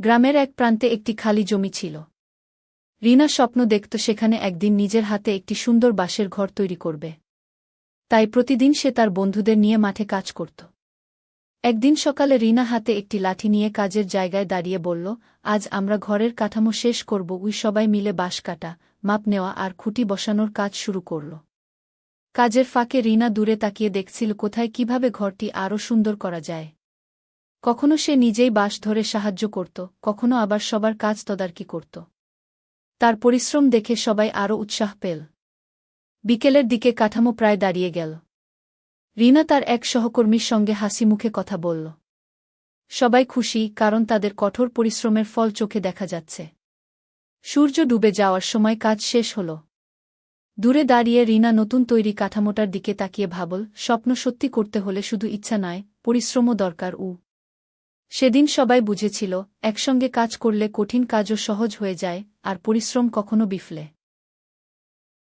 গ্রামের এক প্রান্তে একটি খালি জমি ছিল। রিনা স্বপ্ন দেখত সেখানে একদিন নিজের হাতে একটি সুন্দর বাঁশের ঘর তৈরি করবে। তাই প্রতিদিন সে তার বন্ধুদের নিয়ে মাঠে কাজ করত। একদিন সকালে রিনা হাতে একটি লাঠি নিয়ে কাজের জায়গায় দাঁড়িয়ে বলল, আজ আমরা ঘরের কাঠামো শেষ করব। সবাই মিলে বাঁশ কাটা, মাপ নেওয়া আর খুঁটি বসানোর কাজ শুরু করল। কাজের ফাঁকে রিনা দূরে তাকিয়ে দেখছিল কোথায় কিভাবে ঘরটি আরও সুন্দর করা যায়। কখনো সে নিজেই বাঁশ ধরে সাহায্য করত, কখনো আবার সবার কাজ তদারকি করত। তার পরিশ্রম দেখে সবাই আরও উৎসাহ পেল। বিকেলের দিকে কাঠামো প্রায় দাঁড়িয়ে গেল। রিনা তার এক সহকর্মীর সঙ্গে হাসি মুখে কথা বলল। সবাই খুশি, কারণ তাদের কঠোর পরিশ্রমের ফল চোখে দেখা যাচ্ছে। সূর্য ডুবে যাওয়ার সময় কাজ শেষ হল। দূরে দাঁড়িয়ে রিনা নতুন তৈরি কাঠামোটার দিকে তাকিয়ে ভাবল, স্বপ্ন সত্যি করতে হলে শুধু ইচ্ছা নয়, পরিশ্রমও দরকার। সেদিন সবাই বুঝেছিল, একসঙ্গে কাজ করলে কঠিন কাজও সহজ হয়ে যায়, আর পরিশ্রম কখনো বিফলে